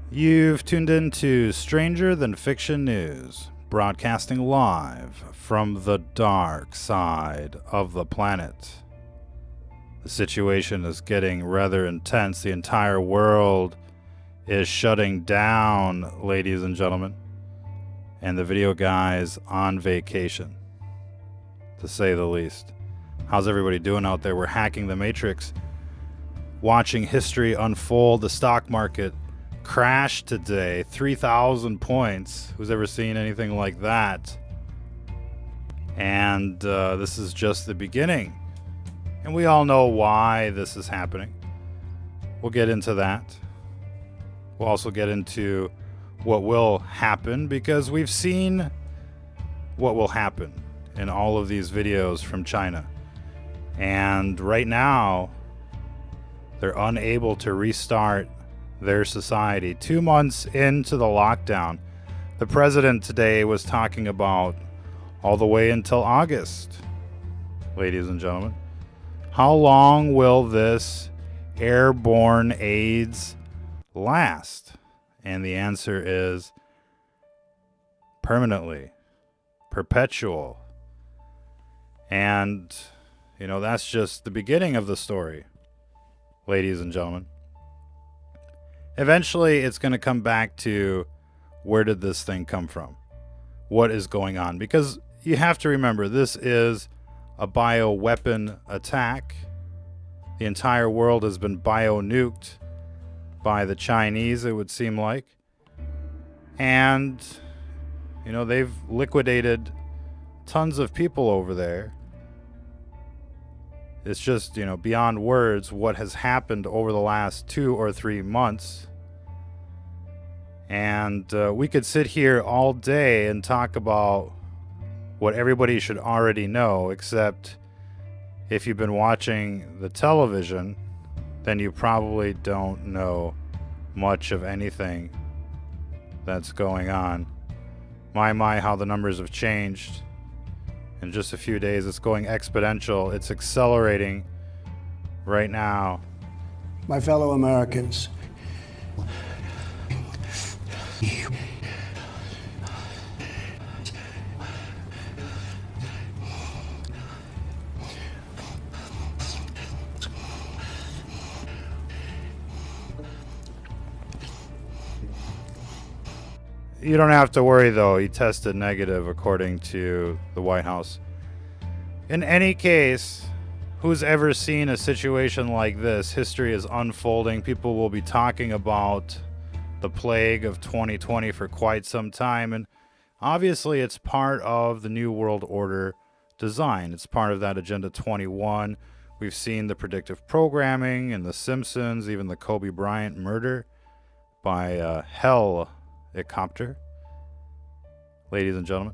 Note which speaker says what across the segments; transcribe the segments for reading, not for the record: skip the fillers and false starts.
Speaker 1: You've tuned in to Stranger Than Fiction News, broadcasting live from the dark side of the planet. The situation is getting rather intense. The entire world is shutting down, ladies and gentlemen. And the video guy's on vacation, to say the least. How's everybody doing out there? We're hacking the matrix, watching history unfold. The stock market crashed today, 3,000 points. Who's ever seen anything like that? And this is just the beginning. And we all know why this is happening. We'll get into that. We'll also get into what will happen, because we've seen what will happen in all of these videos from China. And right now, they're unable to restart their society. 2 months into the lockdown, the president today was talking about all the way until August. Ladies and gentlemen, how long will this airborne AIDS last? And the answer is permanently, perpetual. And, you know, that's just the beginning of the story, ladies and gentlemen. Eventually, it's going to come back to, where did this thing come from? What is going on? Because you have to remember, this is a bioweapon attack. The entire world has been bio-nuked by the Chinese, it would seem like. And, you know, they've liquidated tons of people over there. It's just, you know, beyond words what has happened over the last 2 or 3 months. And we could sit here all day and talk about what everybody should already know, except if you've been watching the television, then you probably don't know much of anything that's going on. My, how the numbers have changed. In just a few days, it's going exponential. It's accelerating right now.
Speaker 2: My fellow Americans,
Speaker 1: you don't have to worry, though. He tested negative, according to the White House. In any case, who's ever seen a situation like this? History is unfolding. People will be talking about the plague of 2020 for quite some time. And obviously, it's part of the New World Order design. It's part of that Agenda 21. We've seen the predictive programming in The Simpsons, even the Kobe Bryant murder by helicopter. Ladies and gentlemen,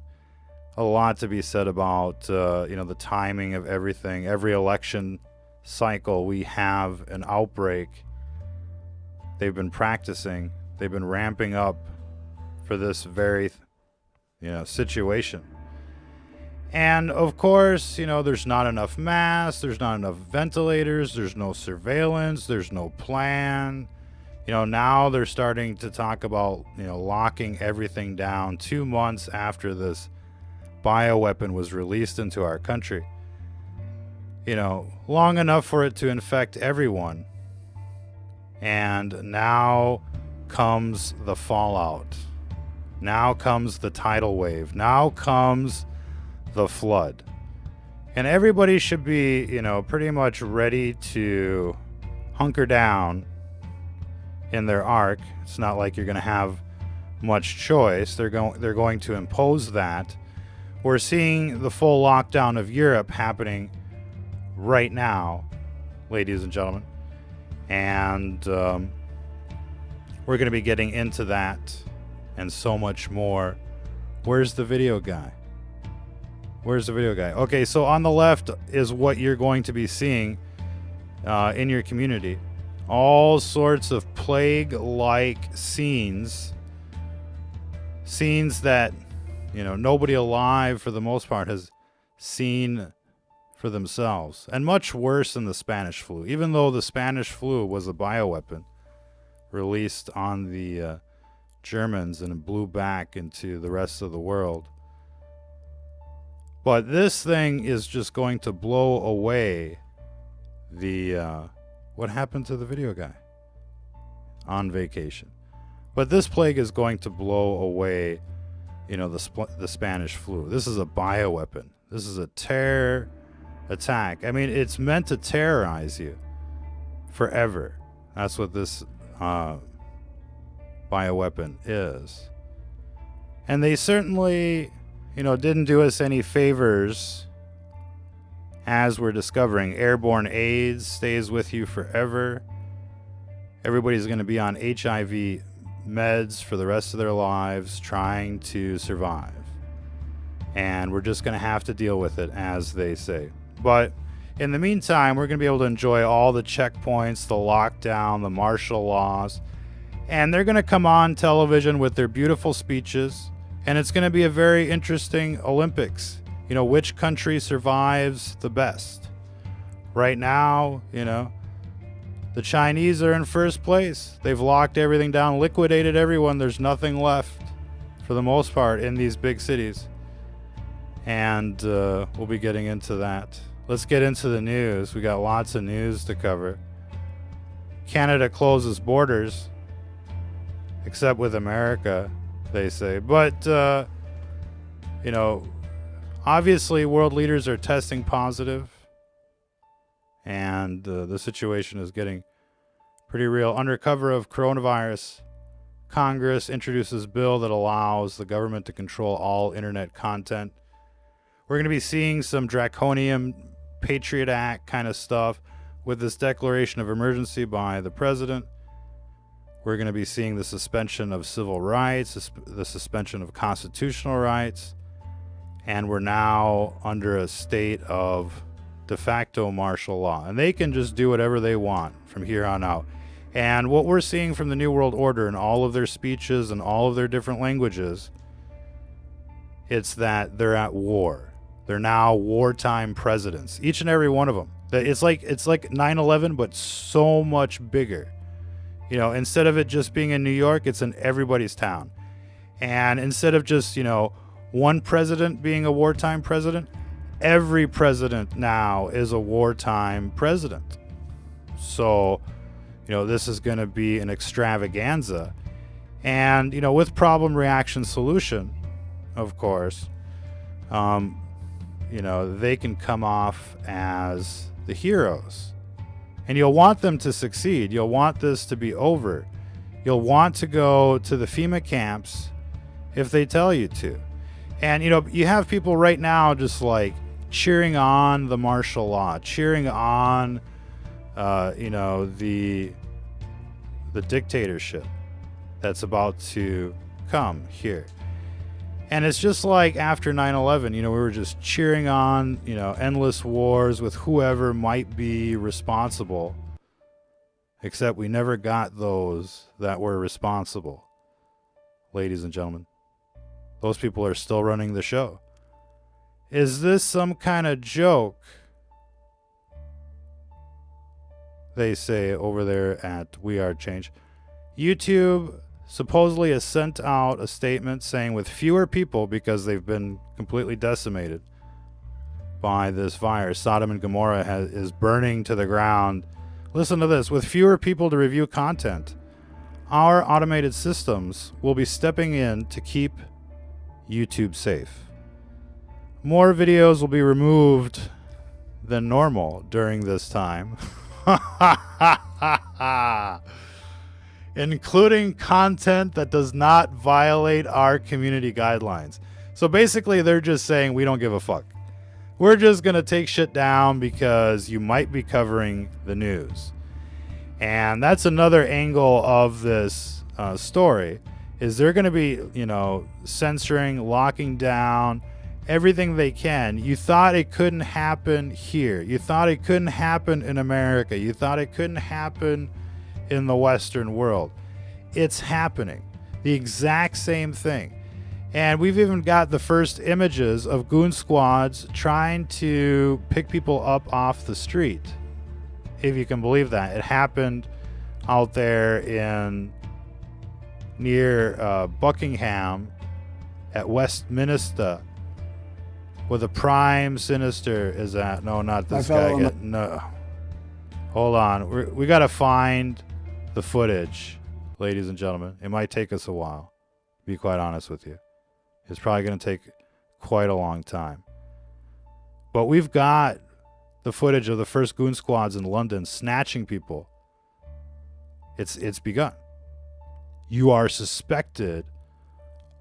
Speaker 1: a lot to be said about the timing of everything. Every election cycle, we have an outbreak. They've been practicing. They've been ramping up for this very situation. And of course, there's not enough masks, there's not enough ventilators, there's no surveillance, there's no plan. Now they're starting to talk about, locking everything down 2 months after this bioweapon was released into our country. Long enough for it to infect everyone. And now comes the fallout. Now comes the tidal wave. Now comes the flood. And everybody should be, pretty much ready to hunker down in their ark. It's not like you're going to have much choice. They're going to impose that. We're seeing the full lockdown of Europe happening right now, ladies and gentlemen. And we're going to be getting into that and so much more. Where's the video guy? Where's the video guy? Okay, so on the left is what you're going to be seeing in your community. All sorts of plague-like scenes. Scenes that, nobody alive for the most part has seen for themselves. And much worse than the Spanish flu. Even though the Spanish flu was a bioweapon, released on the Germans and it blew back into the rest of the world. But this thing is just going to blow away the... what happened to the video guy? On vacation. But this plague is going to blow away, you know, the Spanish flu. This is a bioweapon. This is a terror attack. I mean, it's meant to terrorize you forever. That's what this bioweapon is. And they certainly, you know, didn't do us any favors, as we're discovering. Airborne AIDS stays with you forever. Everybody's going to be on HIV meds for the rest of their lives trying to survive. And we're just going to have to deal with it, as they say. But in the meantime, we're going to be able to enjoy all the checkpoints, the lockdown, the martial laws. And they're going to come on television with their beautiful speeches. And it's going to be a very interesting Olympics. You know, which country survives the best? Right now, you know, the Chinese are in first place. They've locked everything down, liquidated everyone. There's nothing left, for the most part, in these big cities. And we'll be getting into that. Let's get into the news. We got lots of news to cover. Canada closes borders, except with America, they say. But, you know, obviously world leaders are testing positive. And the situation is getting pretty real. Under cover of coronavirus, Congress introduces bill that allows the government to control all internet content. We're going to be seeing some draconian Patriot Act kind of stuff with this declaration of emergency by the president. We're going to be seeing the suspension of civil rights, the suspension of constitutional rights, and we're now under a state of de facto martial law, and they can just do whatever they want from here on out. And what we're seeing from the New World Order in all of their speeches and all of their different languages, it's that they're at war. They're now wartime presidents, each and every one of them. It's like 9/11, but so much bigger. You know, instead of it just being in New York, it's in everybody's town. And instead of just, you know, one president being a wartime president, every president now is a wartime president. So, you know, this is going to be an extravaganza. And, you know, with problem, reaction, solution, of course, you know, they can come off as the heroes. And you'll want them to succeed. You'll want this to be over. You'll want to go to the FEMA camps if they tell you to. And, you know, you have people right now just like cheering on the martial law, cheering on, you know, the dictatorship that's about to come here. And it's just like after 9/11, you know, we were just cheering on, you know, endless wars with whoever might be responsible, except we never got those that were responsible. Ladies and gentlemen, those people are still running the show. Is this some kind of joke? They say over there at We Are Change. YouTube supposedly has sent out a statement saying with fewer people, because they've been completely decimated by this virus, Sodom and Gomorrah is burning to the ground. Listen to this. With fewer people to review content, our automated systems will be stepping in to keep YouTube safe. More videos will be removed than normal during this time. Including content that does not violate our community guidelines. So basically, they're just saying we don't give a fuck. We're just going to take shit down because you might be covering the news. And that's another angle of this story, is they're going to be, you know, censoring, locking down everything they can. You thought it couldn't happen here. You thought it couldn't happen in America. You thought it couldn't happen in the Western world. It's happening. The exact same thing. And we've even got the first images of goon squads trying to pick people up off the street. If you can believe that. It happened out there in near Buckingham at Westminster, where the prime sinister is at. No, not this guy. No, hold on. We got to find the footage, ladies and gentlemen. It might take us a while, to be quite honest with you. It's probably going to take quite a long time. But we've got the footage of the first goon squads in London snatching people. It's begun. You are suspected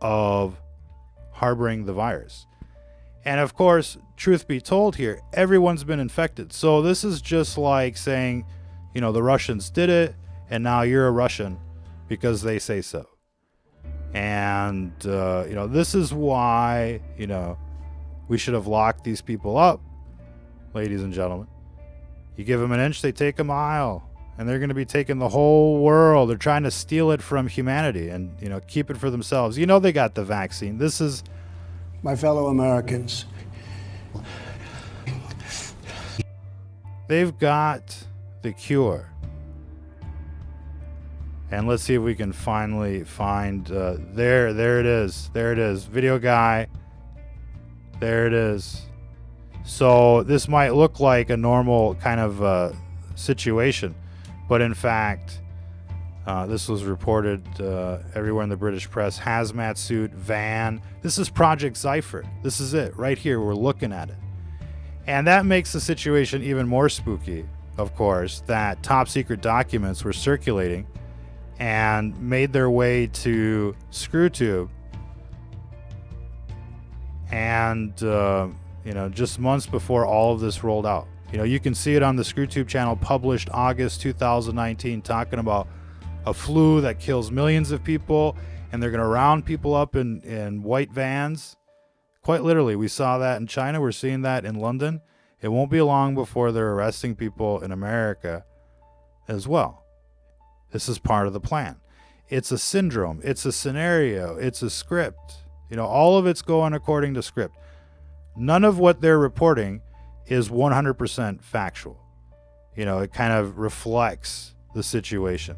Speaker 1: of harboring the virus. And of course, truth be told here, everyone's been infected. So this is just like saying, you know, the Russians did it, and now you're a Russian because they say so. And, you know, this is why, you know, we should have locked these people up, ladies and gentlemen. You give them an inch, they take a mile. And they're going to be taking the whole world. They're trying to steal it from humanity and, you know, keep it for themselves. You know they got the vaccine. This is...
Speaker 2: My fellow Americans.
Speaker 1: They've got the cure. And let's see if we can finally find... there it is. There it is. Video guy. There it is. So this might look like a normal kind of situation. But in fact, this was reported everywhere in the British press. Hazmat suit, van. This is Project Zypher. This is it right here. We're looking at it. And that makes the situation even more spooky, of course, that top secret documents were circulating and made their way to ScrewTube. And, you know, just months before all of this rolled out. You know, you can see it on the ScrewTube channel, published August 2019, talking about a flu that kills millions of people, and they're going to round people up in white vans. Quite literally, we saw that in China. We're seeing that in London. It won't be long before they're arresting people in America as well. This is part of the plan. It's a syndrome. It's a scenario. It's a script. You know, all of it's going according to script. None of what they're reporting is 100% factual. You know, it kind of reflects the situation.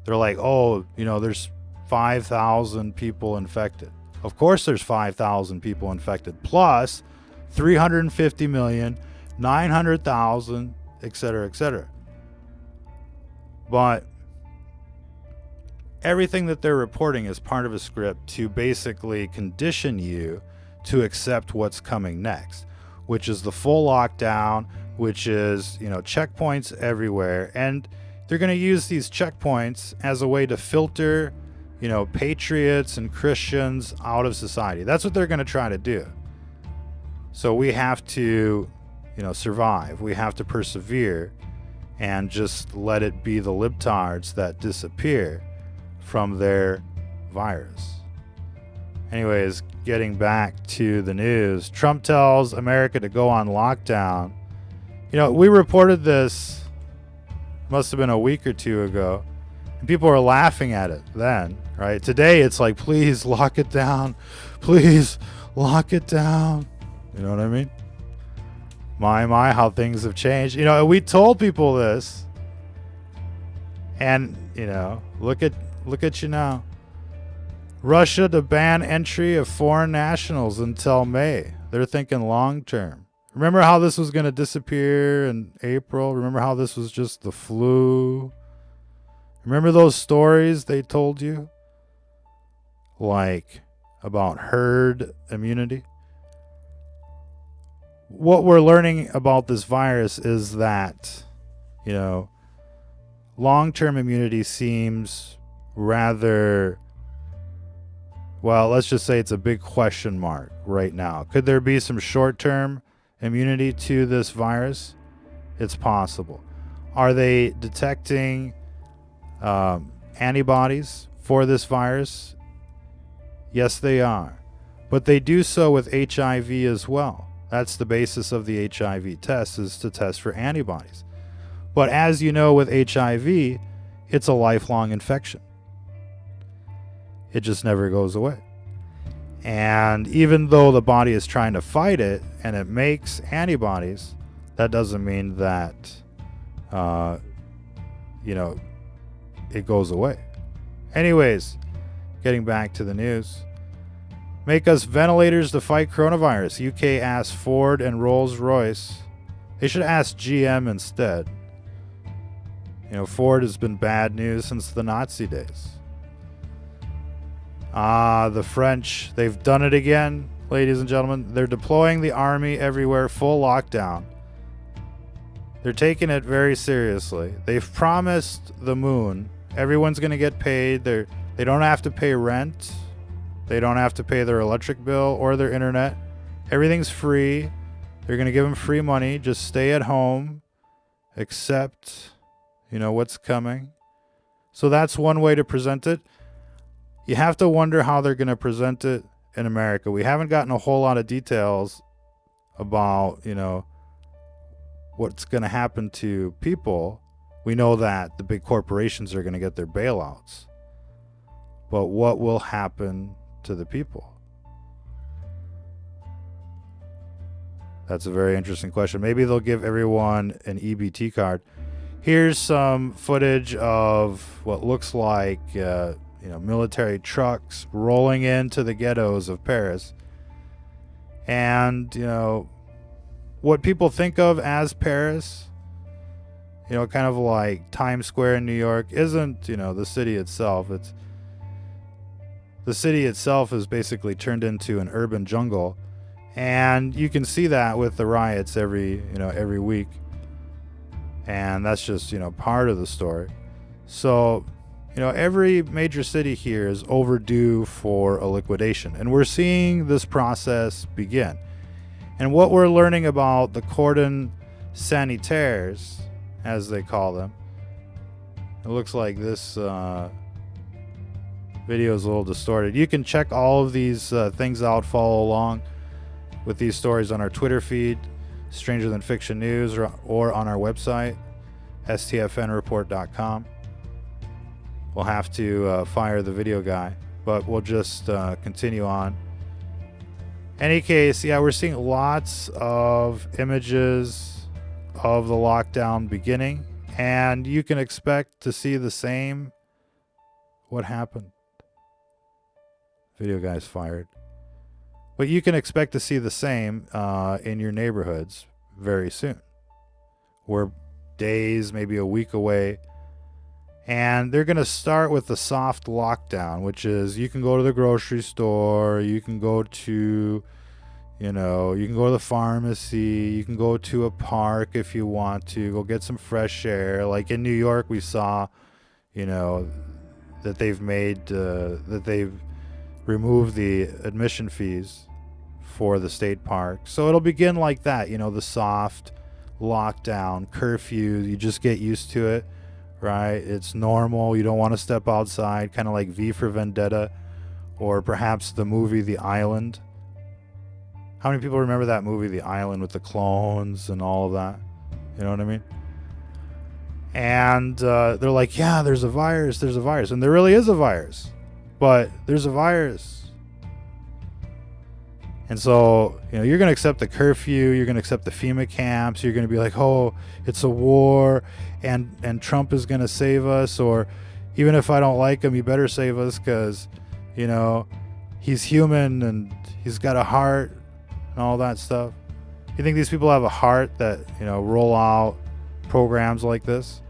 Speaker 1: They're like, oh, you know, there's 5,000 people infected. Of course there's 5,000 people infected, plus 350 million, 900,000, etc., etc. But everything that they're reporting is part of a script to basically condition you to accept what's coming next, which is the full lockdown, which is, you know, checkpoints everywhere. And they're going to use these checkpoints as a way to filter, you know, patriots and Christians out of society. That's what they're going to try to do. So we have to, you know, survive. We have to persevere and just let it be the libtards that disappear from their virus. Anyways, getting back to the news, Trump tells America to go on lockdown. You know, we reported this, must have been a week or two ago, and people were laughing at it then, right? Today, it's like, please lock it down. Please lock it down. You know what I mean? My, how things have changed. You know, we told people this, and, you know, look at you now. Russia to ban entry of foreign nationals until May. They're thinking long term. Remember how this was going to disappear in April? Remember how this was just the flu? Remember those stories they told you? Like about herd immunity? What we're learning about this virus is that, you know, long-term immunity seems rather... well, let's just say it's a big question mark right now. Could there be some short-term immunity to this virus? It's possible. Are they detecting antibodies for this virus? Yes, they are. But they do so with HIV as well. That's the basis of the HIV test, is to test for antibodies. But as you know, with HIV, it's a lifelong infection. It just never goes away. And even though the body is trying to fight it and it makes antibodies, that doesn't mean that, you know, it goes away. Anyways, getting back to the news. Make us ventilators to fight coronavirus. UK asks Ford and Rolls-Royce. They should ask GM instead. You know, Ford has been bad news since the Nazi days. The French, they've done it again, ladies and gentlemen. They're deploying the army everywhere, full lockdown. They're taking it very seriously. They've promised the moon. Everyone's going to get paid. They don't have to pay rent. They don't have to pay their electric bill or their internet. Everything's free. They're going to give them free money. Just stay at home. Accept, what's coming. So that's one way to present it. You have to wonder how they're going to present it in America. We haven't gotten a whole lot of details about, what's going to happen to people. We know that the big corporations are going to get their bailouts. But what will happen to the people? That's a very interesting question. Maybe they'll give everyone an EBT card. Here's some footage of what looks like, military trucks rolling into the ghettos of Paris. And, what people think of as Paris, kind of like Times Square in New York, isn't, the city itself. The city itself is basically turned into an urban jungle. And you can see that with the riots every week. And that's just, part of the story. So, every major city here is overdue for a liquidation. And we're seeing this process begin. And what we're learning about the cordon sanitaires, as they call them, it looks like this video is a little distorted. You can check all of these things out, follow along with these stories on our Twitter feed, Stranger Than Fiction News, or on our website, stfnreport.com. We'll have to fire the video guy, but we'll just continue on. Any case, we're seeing lots of images of the lockdown beginning, and you can expect to see the same. What happened? Video guy's fired. But you can expect to see the same in your neighborhoods very soon. We're days, maybe a week away. And they're going to start with the soft lockdown, which is you can go to the grocery store, you can go to, you can go to the pharmacy, you can go to a park if you want to, go get some fresh air. Like in New York, we saw, that they've removed the admission fees for the state park. So it'll begin like that, the soft lockdown, curfew. You just get used to it. Right? It's normal. You don't want to step outside, kind of like V for Vendetta, or perhaps the movie The Island. How many people remember that movie, The Island, with the clones and all of that? You know what I mean? And they're like, yeah, there's a virus. And there really is a virus. But there's a virus. And so, you're going to accept the curfew. You're going to accept the FEMA camps. You're going to be like, oh, it's a war. And Trump is going to save us. Or even if I don't like him, he better save us because, he's human and he's got a heart and all that stuff. You think these people have a heart that, roll out programs like this?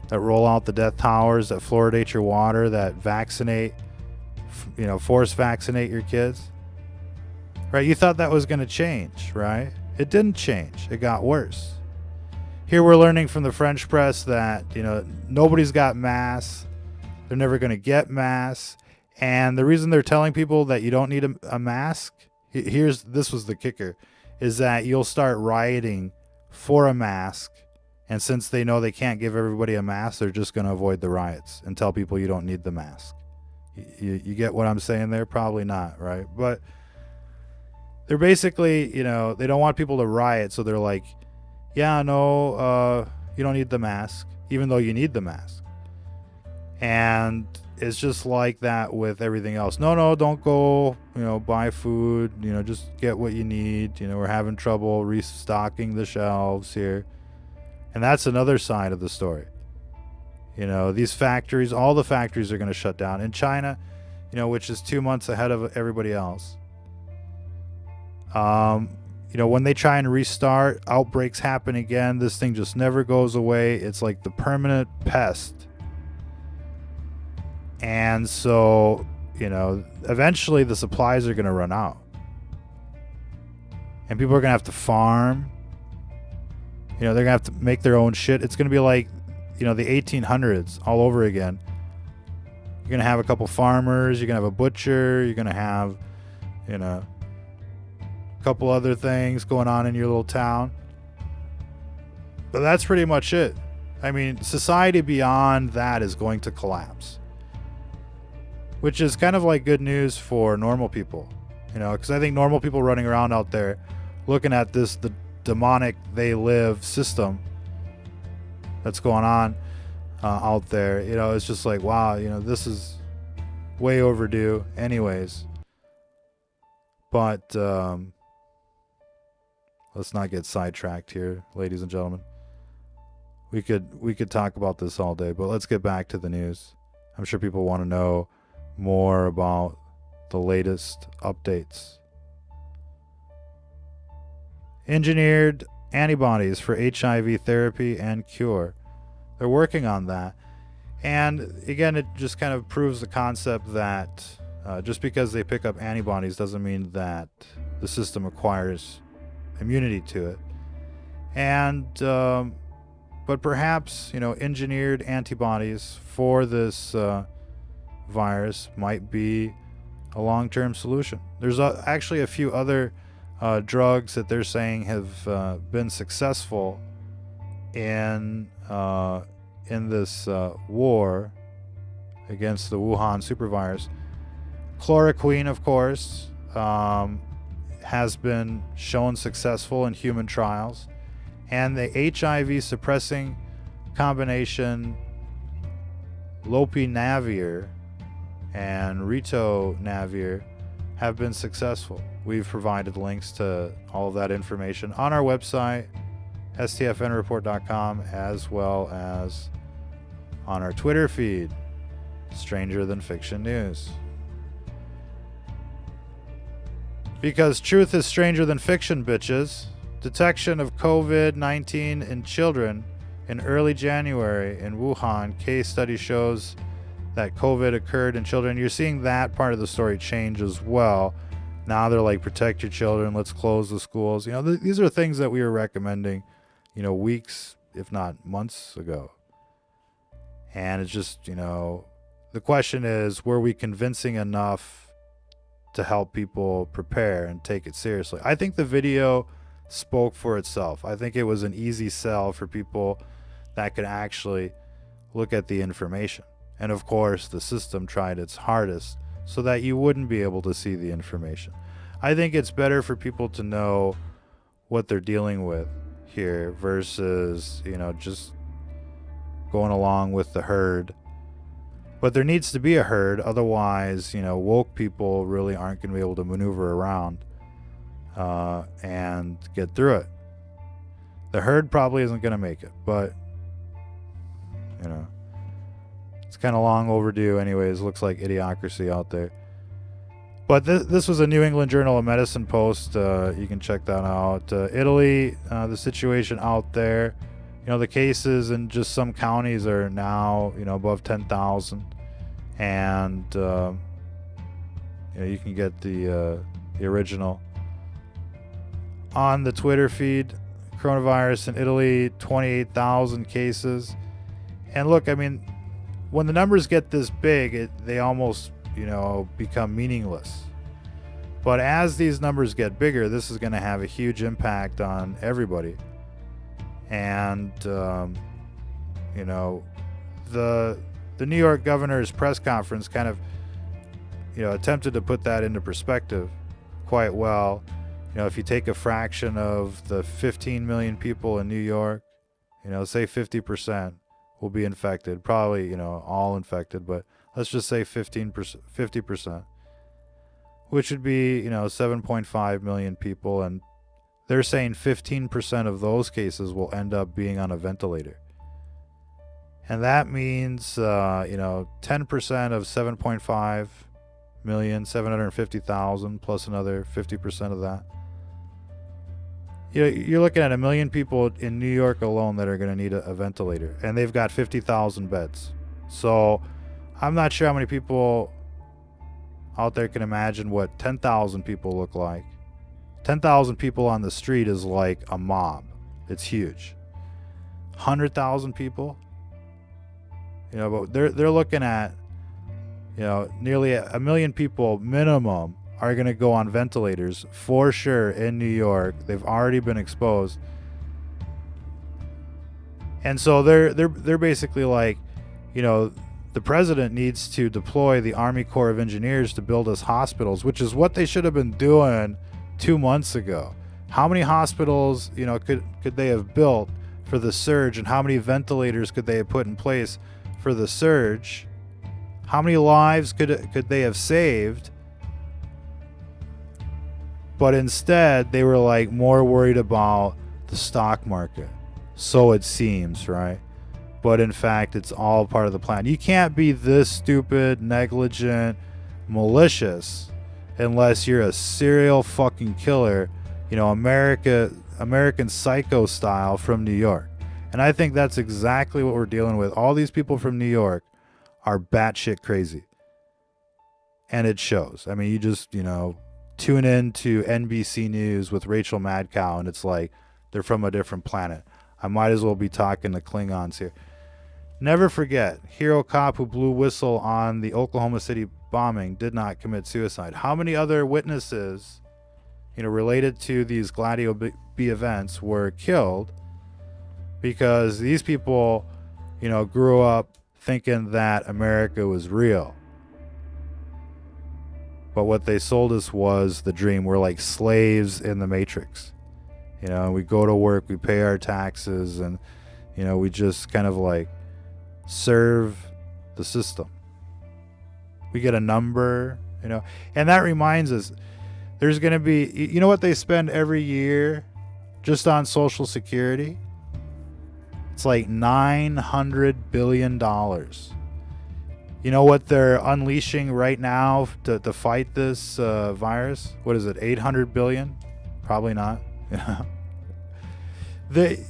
Speaker 1: That roll out the death towers, that fluoridate your water, that vaccinate, force vaccinate your kids? Right? You thought that was going to change, right? It didn't change. It got worse. Here we're learning from the French press that, nobody's got masks. They're never going to get masks. And the reason they're telling people that you don't need a mask, this was the kicker, is that you'll start rioting for a mask. And since they know they can't give everybody a mask, they're just going to avoid the riots and tell people you don't need the mask. You get what I'm saying there? Probably not, right? But they're basically, they don't want people to riot. So they're like, yeah, no, you don't need the mask, even though you need the mask. And it's just like that with everything else. No, don't go, buy food, just get what you need. We're having trouble restocking the shelves here. And that's another side of the story. You know, these factories, all the factories are going to shut down. In China, you know, which is 2 months ahead of everybody else. You know, when they try and restart, outbreaks happen again. This thing just never goes away. It's like the permanent pest. And so, you know, eventually the supplies are going to run out. And people are going to have to farm. You know, they're going to have to make their own shit. It's going to be like, you know, the 1800s all over again. You're going to have a couple farmers. You're going to have a butcher. You're going to have, you know, a couple other things going on in your little town. But that's pretty much it. I mean, society beyond that is going to collapse. Which is kind of like good news for normal people. You know, because I think normal people running around out there looking at this, the demonic they live system that's going on out there, you know, it's just like, wow, you know, this is way overdue anyways. But let's not get sidetracked here, ladies and gentlemen. We could talk about this all day, but let's get back to the news. I'm sure people want to know more about the latest updates. Engineered antibodies for HIV therapy and cure. They're working on that. And again, it just kind of proves the concept that just because they pick up antibodies doesn't mean that the system acquires immunity to it. And but perhaps, you know, engineered antibodies for this virus might be a long-term solution. There's actually a few other drugs that they're saying have been successful in this war against the Wuhan supervirus. Chloroquine, of course, has been shown successful in human trials, and the HIV suppressing combination lopinavir and ritonavir have been successful. We've provided links to all of that information on our website, stfnreport.com, as well as on our Twitter feed, Stranger Than Fiction News. Because truth is stranger than fiction, bitches. Detection of COVID-19 in children in early January in Wuhan. Case study shows that COVID occurred in children. You're seeing that part of the story change as well. Now they're like, protect your children, let's close the schools. You know, these are things that we were recommending, you know, weeks, if not months ago. And it's just, you know, the question is, were we convincing enough to help people prepare and take it seriously? I think the video spoke for itself. I think it was an easy sell for people that could actually look at the information. And of course, the system tried its hardest so that you wouldn't be able to see the information. I think it's better for people to know what they're dealing with here versus, you know, just going along with the herd. But there needs to be a herd, otherwise, you know, woke people really aren't going to be able to maneuver around and get through it. The herd probably isn't going to make it, but, you know, it's kind of long overdue anyways. Looks like idiocracy out there. But this was a New England Journal of Medicine post. You can check that out. Italy, the situation out there. You know, the cases in just some counties are now, you know, above 10,000. And, you know, you can get the original on the Twitter feed. Coronavirus in Italy, 28,000 cases. And look, I mean, when the numbers get this big, they almost, you know, become meaningless. But as these numbers get bigger, this is going to have a huge impact on everybody. And, you know, the New York governor's press conference kind of, you know, attempted to put that into perspective quite well. You know, if you take a fraction of the 15 million people in New York, you know, say 50% will be infected, probably, you know, all infected, but let's just say 50%, which would be, you know, 7.5 million people. And they're saying 15% of those cases will end up being on a ventilator. And that means, 10% of 7.5 million, 750,000 plus another 50% of that. You're looking at 1 million people in New York alone that are going to need a ventilator, and they've got 50,000 beds. So I'm not sure how many people out there can imagine what 10,000 people look like. 10,000 people on the street is like a mob. It's huge. 100,000 people, but they're looking at, nearly 1 million people minimum are going to go on ventilators for sure in New York. They've already been exposed. And so they're basically like, the president needs to deploy the Army Corps of Engineers to build us hospitals, which is what they should have been doing 2 months ago. How many hospitals, could they have built for the surge, and how many ventilators could they have put in place for the surge? How many lives could they have saved? But instead, they were like more worried about the stock market. So it seems, right? But in fact, it's all part of the plan. You can't be this stupid, negligent, malicious unless you're a serial fucking killer, American Psycho style from New York. And I think that's exactly what we're dealing with. All these people from New York are batshit crazy. And it shows. I mean, you just, tune in to NBC News with Rachel Madcow, and it's like they're from a different planet. I might as well be talking to Klingons here. Never forget, hero cop who blew whistle on the Oklahoma City bombing did not commit suicide. How many other witnesses, related to these Gladio B events were killed because these people, grew up thinking that America was real. But what they sold us was the dream. We're like slaves in the Matrix. We go to work, we pay our taxes, and, we just kind of like serve the system. We get a number, and that reminds us, there's going to be, what they spend every year just on Social Security? It's like $900 billion. You know what they're unleashing right now to fight this virus? What is it, 800 billion? Probably not. They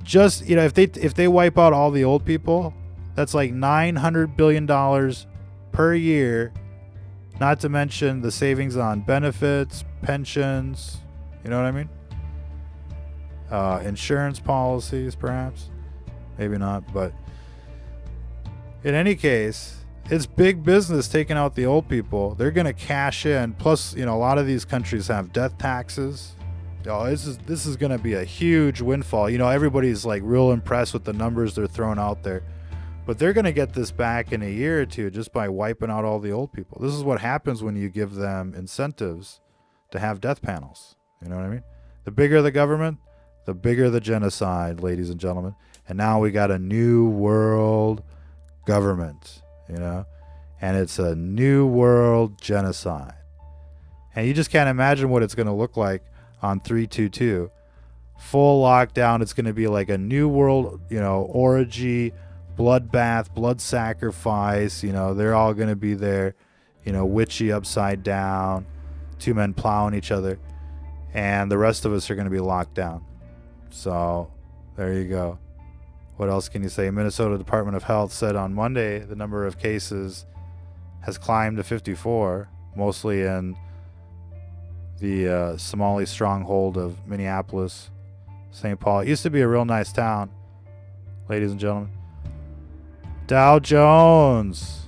Speaker 1: just, if they wipe out all the old people, that's like $900 billion per year, not to mention the savings on benefits, pensions, you know what I mean? Insurance policies, perhaps. Maybe not, but in any case, it's big business taking out the old people. They're going to cash in. Plus, a lot of these countries have death taxes. This is going to be a huge windfall. Everybody's like real impressed with the numbers they're throwing out there. But they're going to get this back in a year or two just by wiping out all the old people. This is what happens when you give them incentives to have death panels. You know what I mean? The bigger the government, the bigger the genocide, ladies and gentlemen. And now we got a new world government, and it's a new world genocide. And you just can't imagine what it's going to look like on 322. Full lockdown. It's going to be like a new world, orgy, bloodbath, blood sacrifice. They're all going to be there, witchy upside down, two men plowing each other, and the rest of us are going to be locked down. So there you go. What else can you say? Minnesota Department of Health said on Monday the number of cases has climbed to 54, mostly in the Somali stronghold of Minneapolis, St. Paul. It used to be a real nice town, ladies and gentlemen. Dow Jones.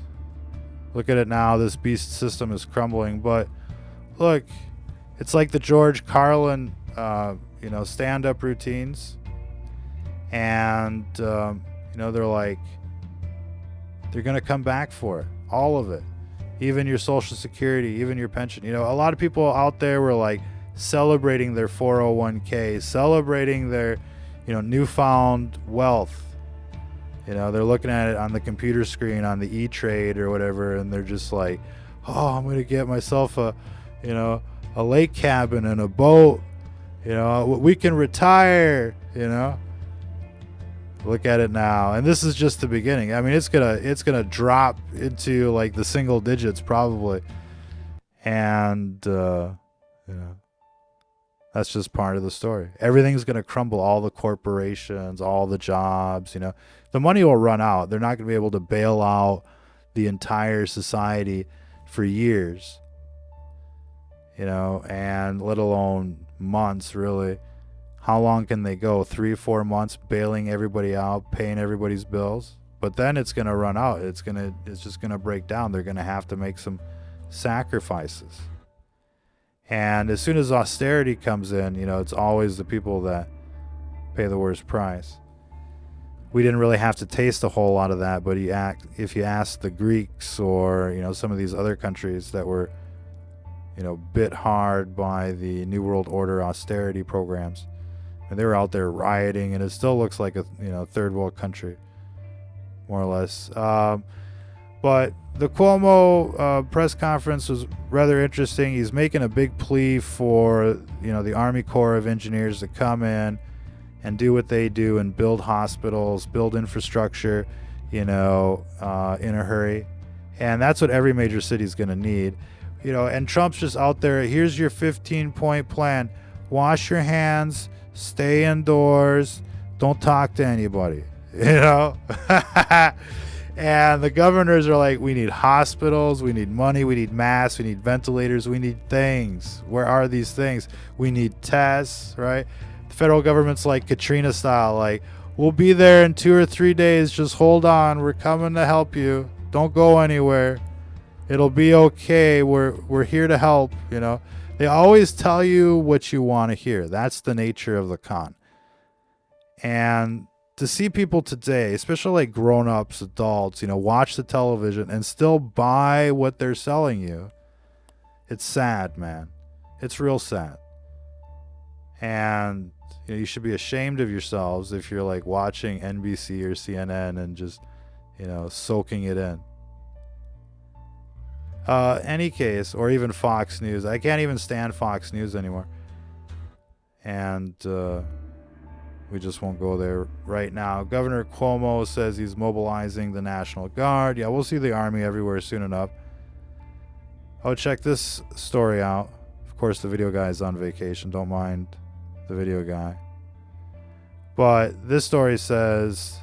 Speaker 1: Look at it now. This beast system is crumbling. But look, it's like the George Carlin, stand-up routines. And, they're like, they're going to come back for it. All of it. Even your Social Security, even your pension. A lot of people out there were like celebrating their 401k, celebrating their, newfound wealth. They're looking at it on the computer screen on the E-Trade or whatever, and they're just like, oh, I'm going to get myself a lake cabin and a boat. We can retire, Look at it now, and this is just the beginning. I mean, it's gonna drop into like the single digits probably, and that's just part of the story. Everything's gonna crumble. All the corporations, all the jobs. The money will run out. They're not gonna be able to bail out the entire society for years. And let alone months, really. How long can they go? 3-4 months bailing everybody out, paying everybody's bills? But then it's going to run out. It's just going to break down. They're going to have to make some sacrifices. And as soon as austerity comes in, it's always the people that pay the worst price. We didn't really have to taste a whole lot of that, but if you ask the Greeks or, some of these other countries that were, bit hard by the New World Order austerity programs, and they were out there rioting, and it still looks like a third world country, more or less. But the Cuomo press conference was rather interesting. He's making a big plea for the Army Corps of Engineers to come in and do what they do and build hospitals, build infrastructure, in a hurry. And that's what every major city is going to need. And Trump's just out there. Here's your 15-point plan. Wash your hands. Stay indoors. Don't talk to anybody. And the governors are like, we need hospitals. We need money. We need masks. We need ventilators. We need things. Where are these things? We need tests, right? The federal government's like Katrina style. Like, we'll be there in 2 or 3 days. Just hold on. We're coming to help you. Don't go anywhere. It'll be okay. We're here to help, They always tell you what you want to hear. That's the nature of the con. And to see people today, especially like grown-ups, adults, watch the television and still buy what they're selling you, it's sad, man. It's real sad. And you should be ashamed of yourselves if you're like watching NBC or CNN and just, soaking it in. Any case, or even Fox News. I can't even stand Fox News anymore. And we just won't go there right now. Governor Cuomo says he's mobilizing the National Guard. Yeah, we'll see the Army everywhere soon enough. Oh, check this story out. Of course, the video guy is on vacation. Don't mind the video guy. But this story says,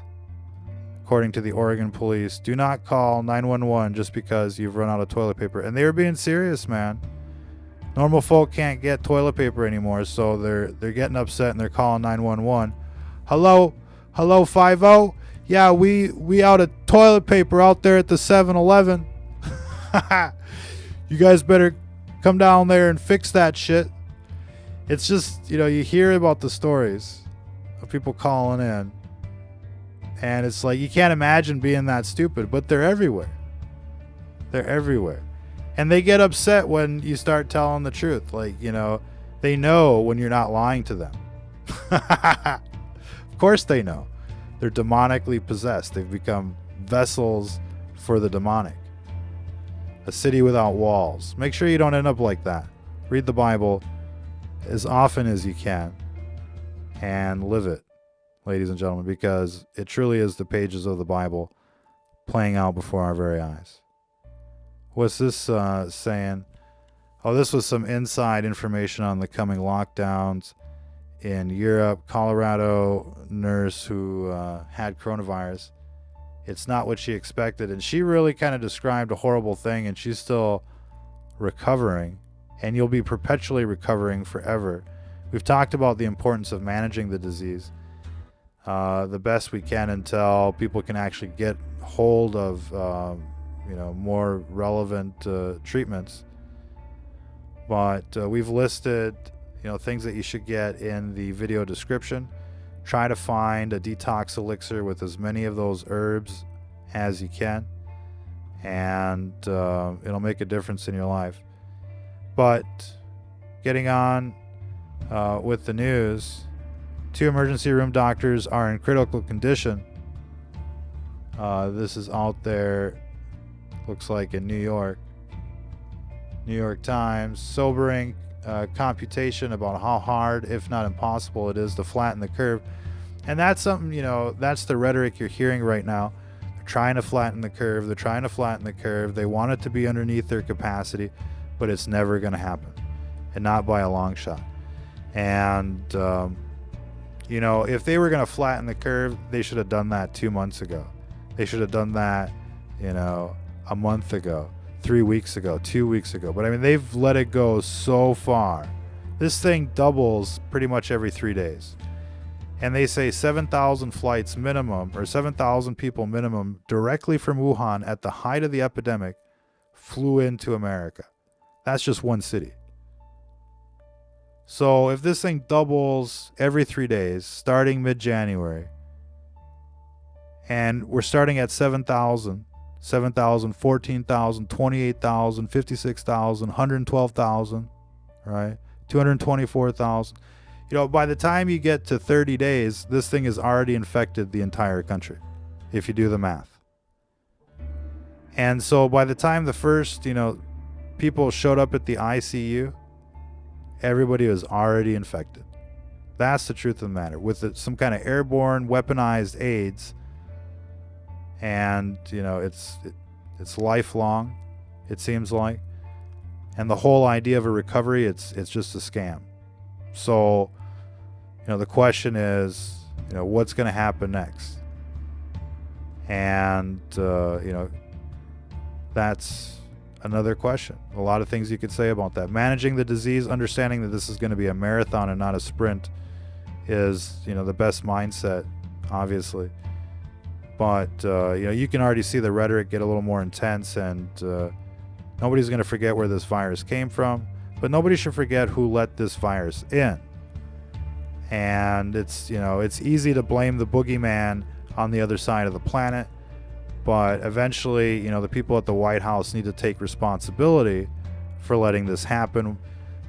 Speaker 1: according to the Oregon police, do not call 911 just because you've run out of toilet paper. And they were being serious, man. Normal folk can't get toilet paper anymore, so they're getting upset and they're calling 911. Hello, 50? Yeah, we out of toilet paper out there at the 7-Eleven. You guys better come down there and fix that shit. It's just, you hear about the stories of people calling in. And it's like, you can't imagine being that stupid, but they're everywhere. They're everywhere. And they get upset when you start telling the truth. Like, they know when you're not lying to them. Of course they know. They're demonically possessed. They've become vessels for the demonic. A city without walls. Make sure you don't end up like that. Read the Bible as often as you can and live it, ladies and gentlemen, because it truly is the pages of the Bible playing out before our very eyes. What's this saying? Oh, this was some inside information on the coming lockdowns in Europe. Colorado nurse who had coronavirus. It's not what she expected, and she really kind of described a horrible thing, and she's still recovering, and you'll be perpetually recovering forever. We've talked about the importance of managing the disease the best we can until people can actually get hold of more relevant treatments. But we've listed things that you should get in the video description. Try to find a detox elixir with as many of those herbs as you can, and it'll make a difference in your life. But getting on with the news, 2 emergency room doctors are in critical condition. This is out there, looks like in New York. New York Times, sobering computation about how hard, if not impossible, it is to flatten the curve. And that's something, that's the rhetoric you're hearing right now. They're trying to flatten the curve. They're trying to flatten the curve. They want it to be underneath their capacity, but it's never going to happen, and not by a long shot. And, if they were going to flatten the curve, they should have done that 2 months ago. They should have done that, a month ago, 3 weeks ago, 2 weeks ago. But I mean, they've let it go so far. This thing doubles pretty much every 3 days. And they say 7,000 flights minimum, or 7,000 people minimum, directly from Wuhan at the height of the epidemic flew into America. That's just one city. So if this thing doubles every 3 days, starting mid-January, and we're starting at 7,000, 14,000, 28,000, 56,000, 112,000, right? 224,000. By the time you get to 30 days, this thing has already infected the entire country, if you do the math. And so by the time the first, people showed up at the ICU, everybody was already infected. That's the truth of the matter. With some kind of airborne, weaponized AIDS, and, it's lifelong, it seems like. And the whole idea of a recovery, it's just a scam. So, the question is, what's going to happen next? And, that's another question. A lot of things you could say about that. Managing the disease, understanding that this is going to be a marathon and not a sprint is, the best mindset, obviously. But, you can already see the rhetoric get a little more intense, and nobody's going to forget where this virus came from, but nobody should forget who let this virus in. And it's easy to blame the boogeyman on the other side of the planet, but eventually, the people at the White House need to take responsibility for letting this happen,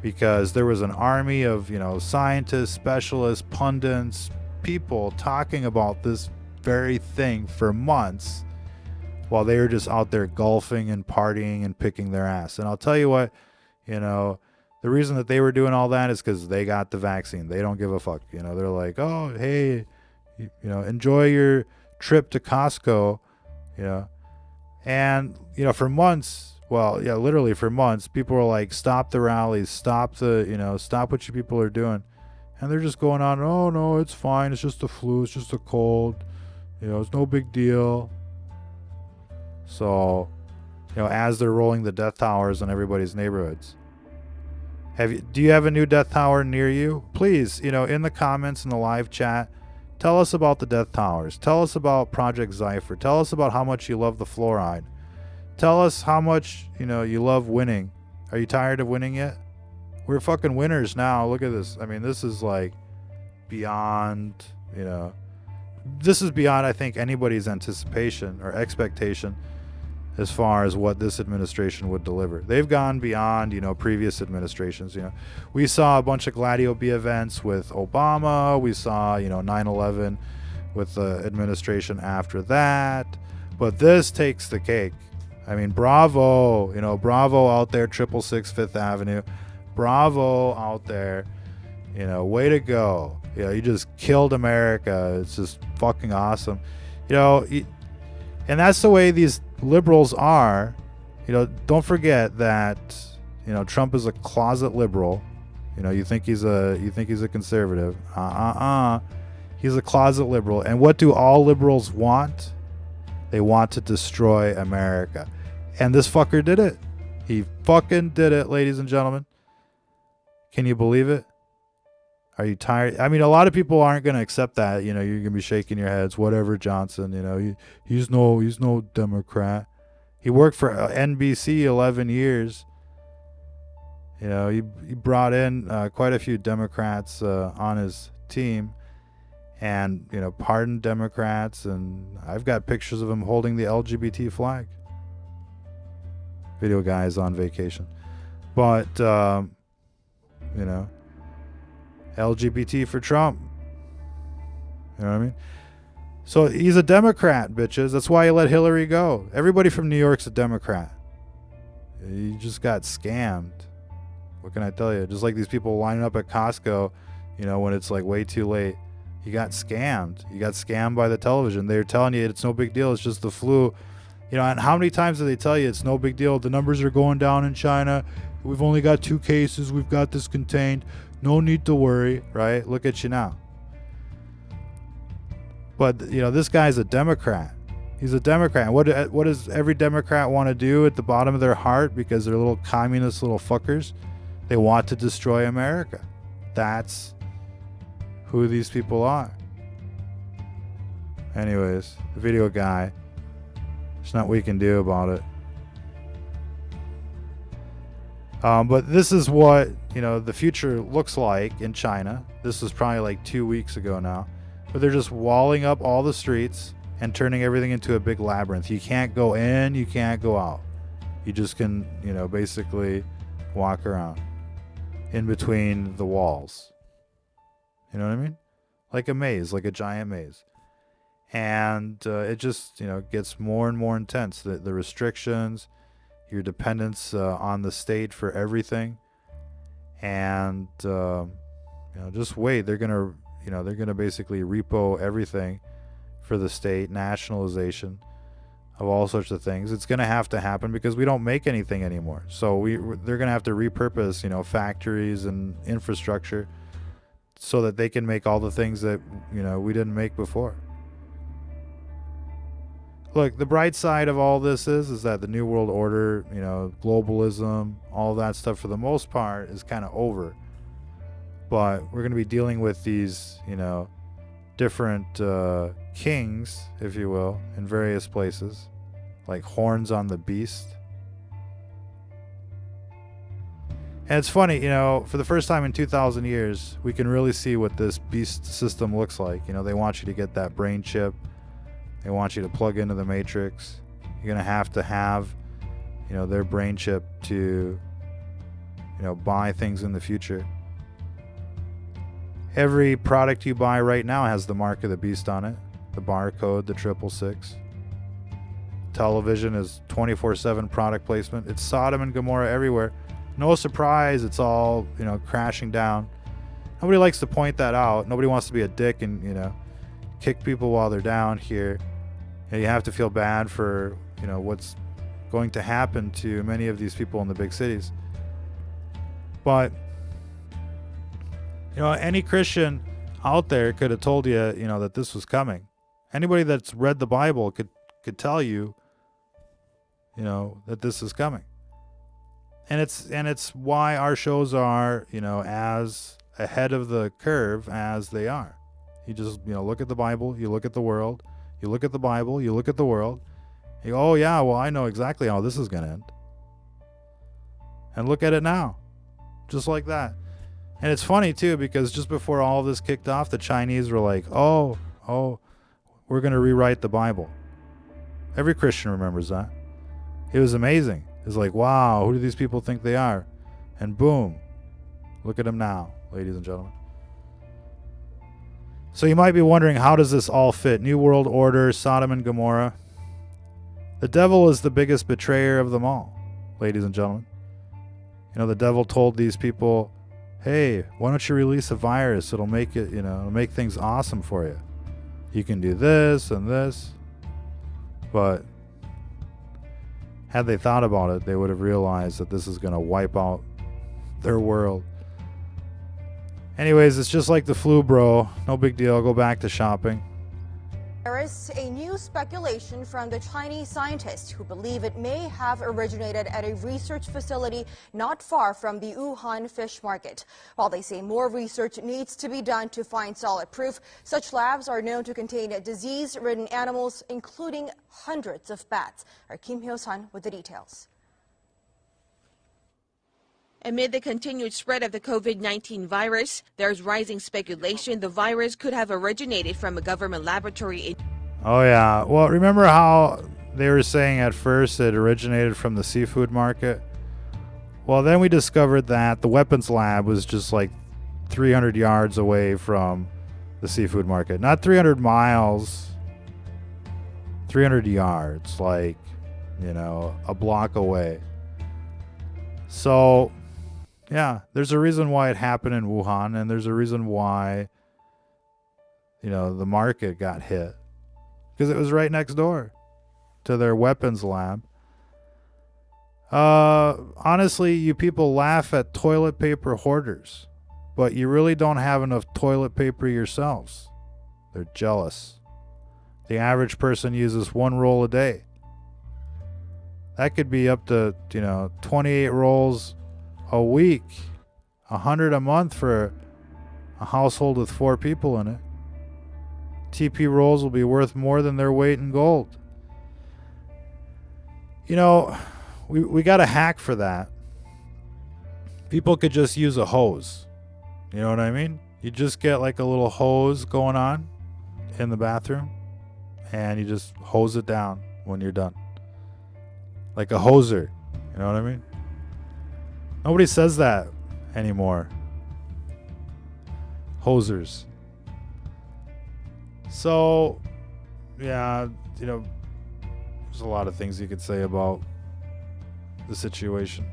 Speaker 1: because there was an army of, scientists, specialists, pundits, people talking about this very thing for months while they were just out there golfing and partying and picking their ass. And I'll tell you what, the reason that they were doing all that is because they got the vaccine. They don't give a fuck. They're like, oh, hey, enjoy your trip to Costco, And, for months, literally for months, people were like, stop the rallies, stop what you people are doing. And they're just going on, oh, no, it's fine. It's just a flu. It's just a cold. It's no big deal. So, as they're rolling the death towers in everybody's neighborhoods. Do you have a new death tower near you? Please, in the comments in the live chat, tell us about the death towers. Tell us about Project Zypher. Tell us about how much you love the fluoride. Tell us how much, you love winning. Are you tired of winning yet? We're fucking winners now. Look at this. I mean, this is like beyond, this is beyond, I think, anybody's anticipation or expectation as far as what this administration would deliver. They've gone beyond, previous administrations. We saw a bunch of Gladio B events with Obama. We saw, 9/11 with the administration after that. But this takes the cake. I mean, bravo, bravo out there, 666 Fifth Avenue. Bravo out there, way to go. You just killed America. It's just fucking awesome. And that's the way these liberals are. Don't forget that, Trump is a closet liberal. You think he's a conservative. He's a closet liberal. And what do all liberals want? They want to destroy America. And this fucker did it. He fucking did it, ladies and gentlemen. Can you believe it? Are you tired? I mean, a lot of people aren't going to accept that. You're going to be shaking your heads. Whatever, Johnson. He's no Democrat. He worked for NBC 11 years. He brought in quite a few Democrats on his team, and pardoned Democrats. And I've got pictures of him holding the LGBT flag. Video guy is on vacation, but LGBT for Trump. You know what I mean? So he's a Democrat, bitches. That's why he let Hillary go. Everybody from New York's a Democrat. You just got scammed. What can I tell you? Just like these people lining up at Costco, when it's like way too late. You got scammed. You got scammed by the television. They're telling you it's no big deal. It's just the flu. You know, and how many times do they tell you it's no big deal? The numbers are going down in China. We've only got 2 cases. We've got this contained. No need to worry, right? Look at you now. But, you know, this guy's a Democrat. He's a Democrat. What does every Democrat want to do at the bottom of their heart? Because they're little communist little fuckers. They want to destroy America. That's who these people are. Anyways, the video guy. There's not what we can do about it. But this is what, you know, the future looks like in China. This was probably like 2 weeks ago now. But they're just walling up all the streets and turning everything into a big labyrinth. You can't go in, you can't go out. You just can, you know, basically walk around in between the walls. You know what I mean? Like a maze, like a giant maze. And it just, you know, gets more and more intense. The restrictions, your dependence on the state for everything. And, you know, just wait. They're going to basically repo everything for the state, nationalization of all sorts of things. It's going to have to happen because we don't make anything anymore. So they're going to have to repurpose, you know, factories and infrastructure so that they can make all the things that, you know, we didn't make before. Look, the bright side of all this is that the New World Order, you know, globalism, all that stuff for the most part is kind of over. But we're going to be dealing with these, you know, different kings, if you will, in various places, like horns on the beast. And it's funny, you know, for the first time in 2,000 years, we can really see what this beast system looks like. You know, they want you to get that brain chip. They want you to plug into the matrix. You're going to have, you know, their brain chip to, you know, buy things in the future. Every product you buy right now has the mark of the beast on it. The barcode, the 666. Television is 24/7 product placement. It's Sodom and Gomorrah everywhere. No surprise, it's all, you know, crashing down. Nobody likes to point that out. Nobody wants to be a dick and, you know, kick people while they're down here. And you have to feel bad for, you know, what's going to happen to many of these people in the big cities. But, you know, any Christian out there could have told you, you know, that this was coming. Anybody that's read the Bible could tell you, you know, that this is coming. And it's why our shows are, you know, as ahead of the curve as they are. You just, you know, look at the Bible, you look at the world, you look at the Bible, you look at the world, you go, oh yeah, well, I know exactly how this is going to end. And look at it now. Just like that. And it's funny too, because just before all of this kicked off, the Chinese were like, oh, we're going to rewrite the Bible. Every Christian remembers that. It was amazing. It's like, wow, who do these people think they are? And boom, look at them now, ladies and gentlemen. So you might be wondering, how does this all fit? New World Order, Sodom and Gomorrah. The devil is the biggest betrayer of them all, ladies and gentlemen. You know, the devil told these people, hey, why don't you release a virus? It'll make it, you know, it'll make things awesome for you. You can do this and this. But had they thought about it, they would have realized that this is going to wipe out their world. Anyways, it's just like the flu, bro. No big deal. Go back to shopping.
Speaker 3: There is a new speculation from the Chinese scientists who believe it may have originated at a research facility not far from the Wuhan fish market. While they say more research needs to be done to find solid proof, such labs are known to contain disease-ridden animals, including hundreds of bats. Our Kim Hyo-sun with the details.
Speaker 4: Amid the continued spread of the COVID-19 virus, there's rising speculation the virus could have originated from a government laboratory in...
Speaker 1: Oh, yeah. Well, remember how they were saying at first it originated from the seafood market? Well, then we discovered that the weapons lab was just like 300 yards away from the seafood market. Not 300 miles, 300 yards, like, you know, a block away. So... yeah, there's a reason why it happened in Wuhan, and there's a reason why, the market got hit because it was right next door to their weapons lab. Honestly, you people laugh at toilet paper hoarders, but you really don't have enough toilet paper yourselves. They're jealous. The average person uses 1 roll a day. That could be up to, 28 rolls a week, 100 a month for a household with 4 people in it. TP rolls will be worth more than their weight in gold. We got a hack for that. People could just use a hose. You know what I mean? You just get like a little hose going on in the bathroom, and you just hose it down when you're done. Like a hoser. You know what I mean? Nobody says that anymore. Hosers. So, yeah, there's a lot of things you could say about the situation.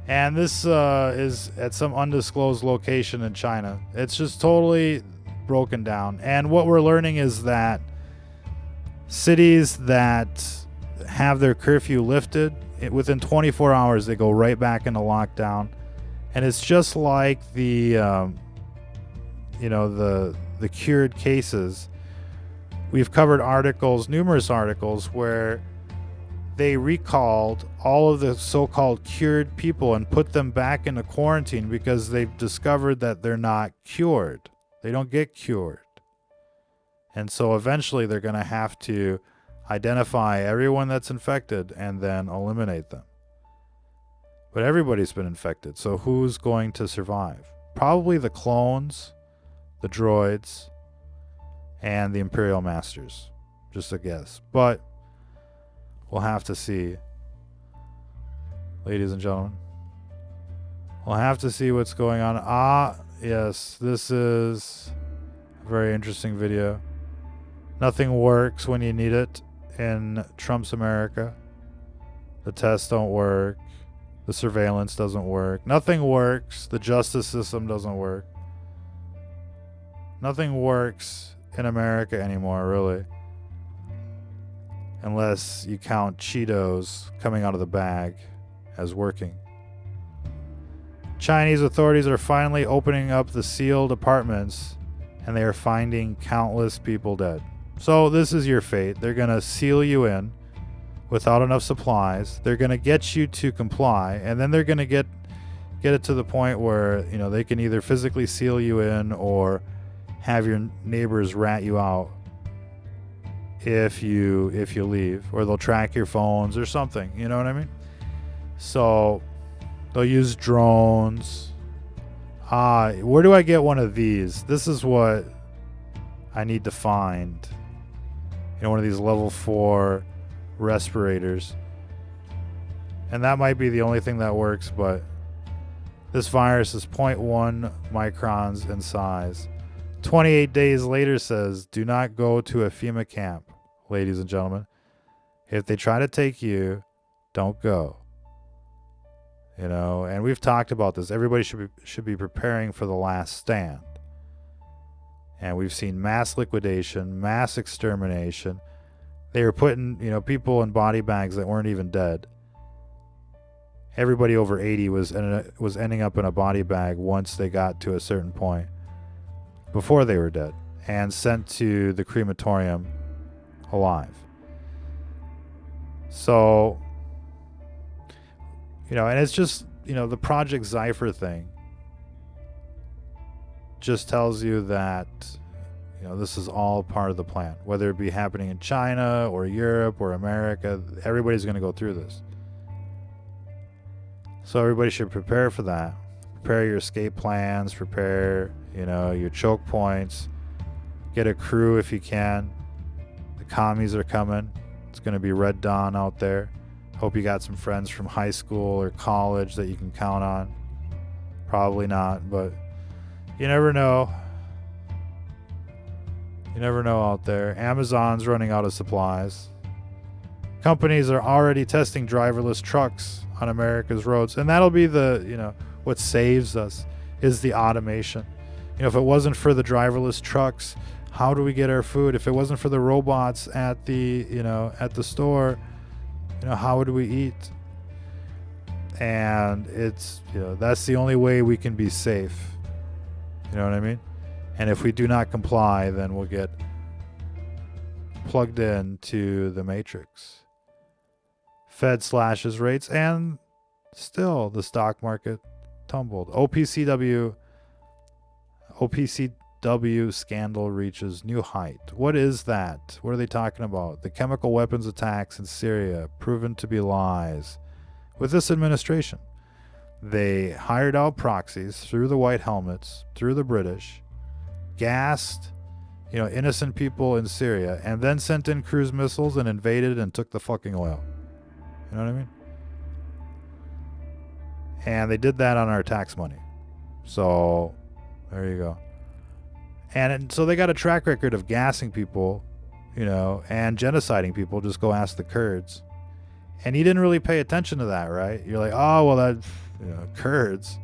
Speaker 1: And this is at some undisclosed location in China. It's just totally broken down. And what we're learning is that cities that have their curfew lifted, within 24 hours they go right back into lockdown. And it's just like the cured cases. We've covered numerous articles where they recalled all of the so-called cured people and put them back into quarantine because they've discovered that they're not cured. They don't get cured. And so eventually they're going to have to identify everyone that's infected and then eliminate them. But everybody's been infected, so who's going to survive? Probably the clones, the droids, and the Imperial Masters. Just a guess. But we'll have to see. Ladies and gentlemen. We'll have to see what's going on. Yes, this is a very interesting video. Nothing works when you need it in Trump's America. The tests don't work. The surveillance doesn't work. Nothing works. The justice system doesn't work. Nothing works in America anymore, really. Unless you count Cheetos coming out of the bag as working. Chinese authorities are finally opening up the sealed apartments, and they are finding countless people dead. So this is your fate. They're going to seal you in without enough supplies. They're going to get you to comply, and then they're going to get it to the point where, they can either physically seal you in or have your neighbors rat you out if you leave, or they'll track your phones or something. You know what I mean? So they'll use drones. Where do I get one of these? This is what I need to find. One of these level 4 respirators. And that might be the only thing that works, but this virus is 0.1 microns in size. 28 days later says, do not go to a FEMA camp, ladies and gentlemen. If they try to take you, don't go. And we've talked about this. Everybody should be preparing for the last stand. And we've seen mass liquidation, mass extermination. They were putting, people in body bags that weren't even dead. Everybody over 80 was ending up in a body bag once they got to a certain point, before they were dead, and sent to the crematorium alive. So, and it's just, the Project Zypher thing just tells you that, this is all part of the plan. Whether it be happening in China or Europe or America, everybody's going to go through this. So everybody should prepare for that. Prepare your escape plans, prepare, your choke points. Get a crew if you can. The commies are coming. It's going to be Red Dawn out there. Hope you got some friends from high school or college that you can count on. Probably not, but you never know. You never know out there. Amazon's running out of supplies. Companies are already testing driverless trucks on America's roads. And that'll be what saves us is the automation. if it wasn't for the driverless trucks, how do we get our food? If it wasn't for the robots at the, at the store, how would we eat? And it's, that's the only way we can be safe. You know what I mean? And if we do not comply, then we'll get plugged into the matrix. Fed slashes rates, and still the stock market tumbled. OPCW scandal reaches new height. What is that? What are they talking about? The chemical weapons attacks in Syria proven to be lies. With this administration, they hired out proxies through the white helmets, through the British, gassed, innocent people in Syria, and then sent in cruise missiles and invaded and took the fucking oil. You know what I mean? And they did that on our tax money. So, there you go. And so they got a track record of gassing people, and genociding people. Just go ask the Kurds. And he didn't really pay attention to that, right? You're like, oh, well, that, Kurds.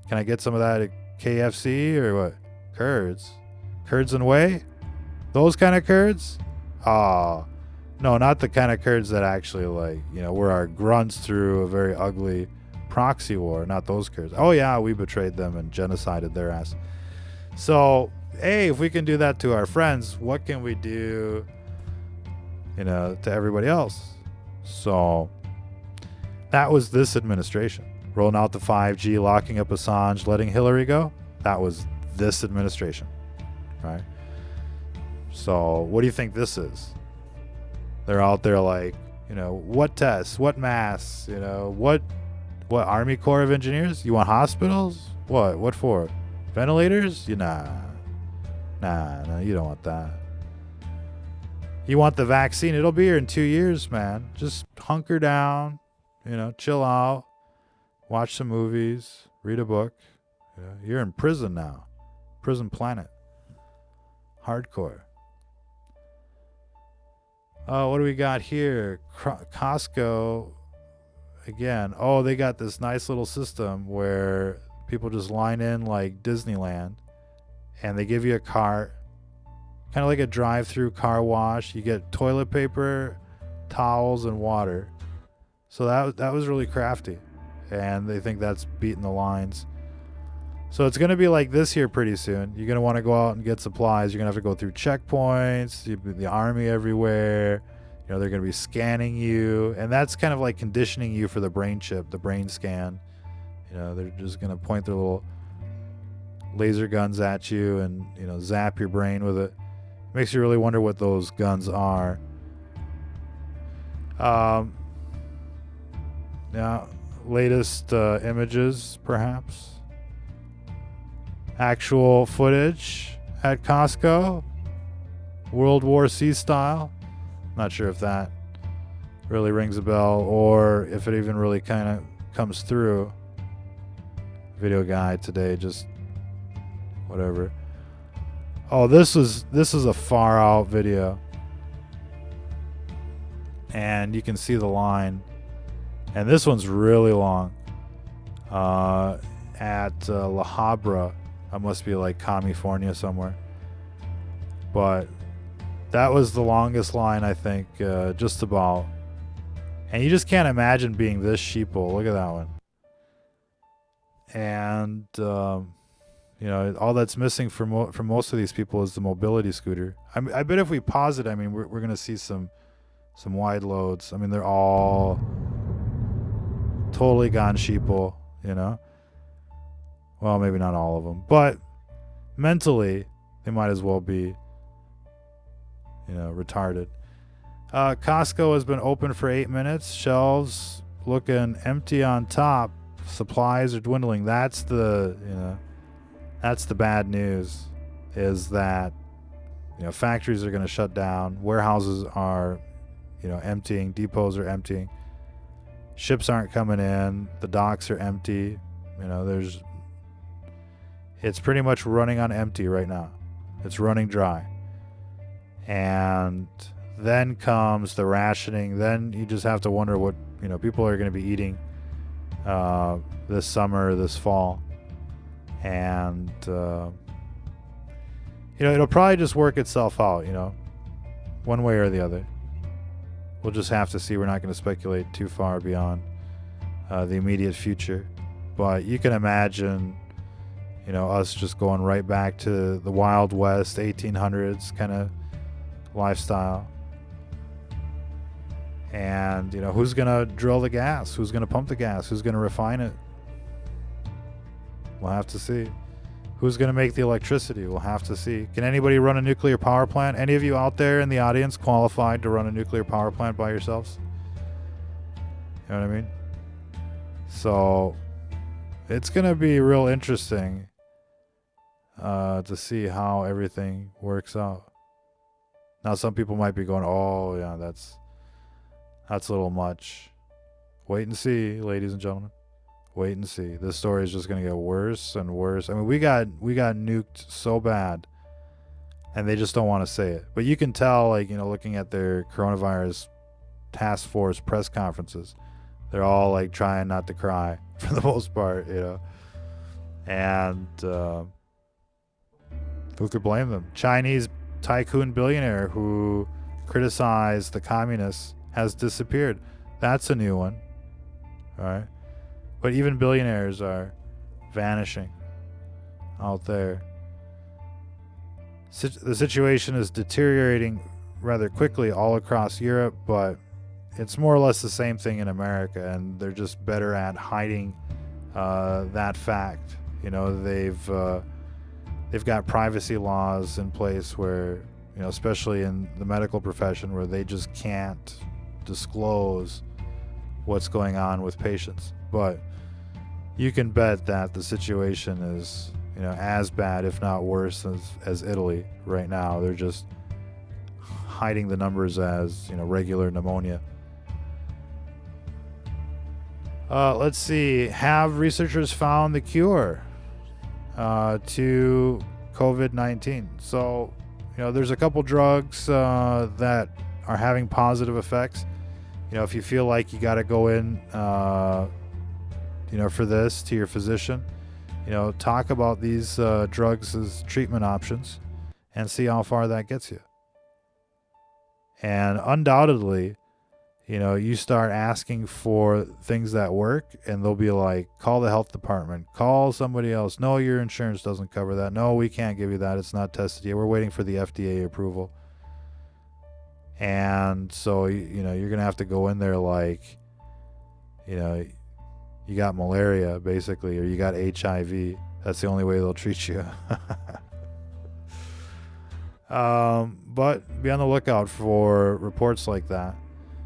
Speaker 1: Can I get some of that at KFC or what? Kurds. Kurds and whey? Those kind of Kurds? Oh, no, not the kind of Kurds that actually, were our grunts through a very ugly proxy war. Not those Kurds. Oh, yeah, we betrayed them and genocided their ass. So, hey, if we can do that to our friends, what can we do, to everybody else? So, that was this administration. Rolling out the 5G, locking up Assange, letting Hillary go. That was this administration, right? So, what do you think this is? They're out there what tests, what masks, what Army Corps of Engineers? You want hospitals? What for? Ventilators? Nah, you don't want that. You want the vaccine? It'll be here in 2 years, man. Just hunker down, chill out, watch some movies, read a book. You're in prison now. Prison planet. Hardcore. What do we got here? Costco, again. Oh, they got this nice little system where people just line in like Disneyland, and they give you a cart, kind of like a drive-through car wash. You get toilet paper, towels, and water. So that was really crafty, and they think that's beating the lines. So it's going to be like this here pretty soon. You're going to want to go out and get supplies. You're going to have to go through checkpoints, the army everywhere. They're going to be scanning you, and that's kind of like conditioning you for the brain chip, the brain scan. They're just going to point their little laser guns at you and, zap your brain with it. Makes you really wonder what those guns are. Now, latest images, perhaps. Actual footage at Costco. World War C style. Not sure if that really rings a bell or if it even really kind of comes through. Video guide today, just whatever. Oh, this is a far out video, and you can see the line, and this one's really long. At La Habra, that must be like California somewhere, but that was the longest line, I think, just about. And you just can't imagine being this sheeple. Look at that one. And all that's missing for most of these people is the mobility scooter. I bet if we pause it, we're going to see some wide loads. They're all totally gone sheeple, Well, maybe not all of them, but mentally they might as well be, retarded. Costco has been open for 8 minutes. Shelves looking empty on top. Supplies are dwindling. That's the bad news, is that factories are going to shut down, warehouses are emptying, depots are emptying, ships aren't coming in, the docks are empty. It's pretty much running on empty right now. It's running dry. And then comes the rationing. Then you just have to wonder what people are going to be eating this summer, this fall. And, it'll probably just work itself out, one way or the other. We'll just have to see. We're not going to speculate too far beyond the immediate future. But you can imagine, us just going right back to the Wild West, 1800s kind of lifestyle. And, who's going to drill the gas? Who's going to pump the gas? Who's going to refine it? We'll have to see. Who's going to make the electricity? We'll have to see. Can anybody run a nuclear power plant? Any of you out there in the audience qualified to run a nuclear power plant by yourselves? You know what I mean? So it's going to be real interesting to see how everything works out. Now, some people might be going, oh, yeah, that's a little much. Wait and see, ladies and gentlemen. Wait and see. This story is just going to get worse and worse. I mean, we got nuked so bad, and they just don't want to say it. But you can tell, looking at their coronavirus task force press conferences, they're all trying not to cry for the most part, And who could blame them? Chinese tycoon billionaire who criticized the communists has disappeared. That's a new one. All right. But even billionaires are vanishing out there. The situation is deteriorating rather quickly all across Europe, but it's more or less the same thing in America, and they're just better at hiding that fact. They've got privacy laws in place where, especially in the medical profession, where they just can't disclose what's going on with patients. But you can bet that the situation is, as bad, if not worse, as Italy right now. They're just hiding the numbers as, regular pneumonia. Let's see. Have researchers found the cure to COVID-19? So, there's a couple drugs that are having positive effects. If you feel like you got to go in, for this to your physician, talk about these drugs as treatment options and see how far that gets you. And undoubtedly, you start asking for things that work, and they'll be like, call the health department, call somebody else. No, your insurance doesn't cover that. No, we can't give you that. It's not tested yet. We're waiting for the FDA approval. And so, you're going to have to go in there you got malaria, basically, or you got HIV. That's the only way they'll treat you. But be on the lookout for reports like that.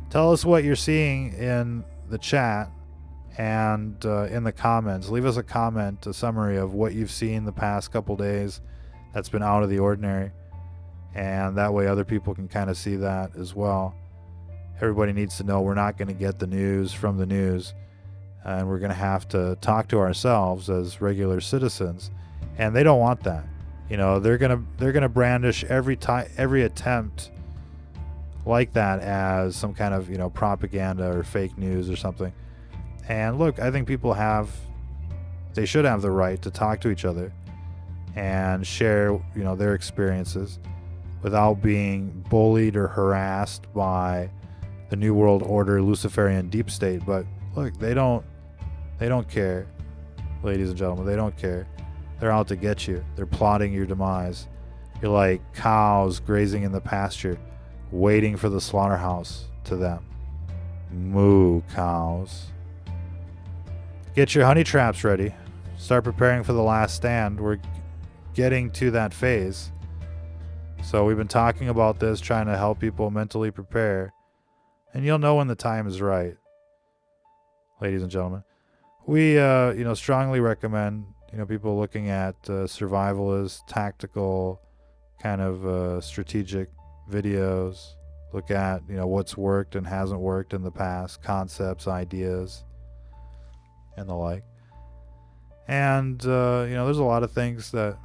Speaker 1: Tell us what you're seeing in the chat and in the comments. Leave us a comment, a summary of what you've seen the past couple days that's been out of the ordinary. And that way other people can kind of see that as well. Everybody needs to know we're not going to get the news from the news. And we're going to have to talk to ourselves as regular citizens. And they don't want that. They're going to brandish every attempt like that as some kind of, propaganda or fake news or something. And look, I think people they should have the right to talk to each other and share, their experiences without being bullied or harassed by the New World Order, Luciferian deep state. But look, they don't care, ladies and gentlemen. They don't care. They're out to get you. They're plotting your demise. You're like cows grazing in the pasture, waiting for the slaughterhouse to them. Moo, cows. Get your honey traps ready. Start preparing for the last stand. We're getting to that phase. So we've been talking about this, trying to help people mentally prepare. And you'll know when the time is right, ladies and gentlemen. We, strongly recommend, people looking at survivalist, tactical, kind of strategic videos. Look at, what's worked and hasn't worked in the past, concepts, ideas, and the like. And, there's a lot of things that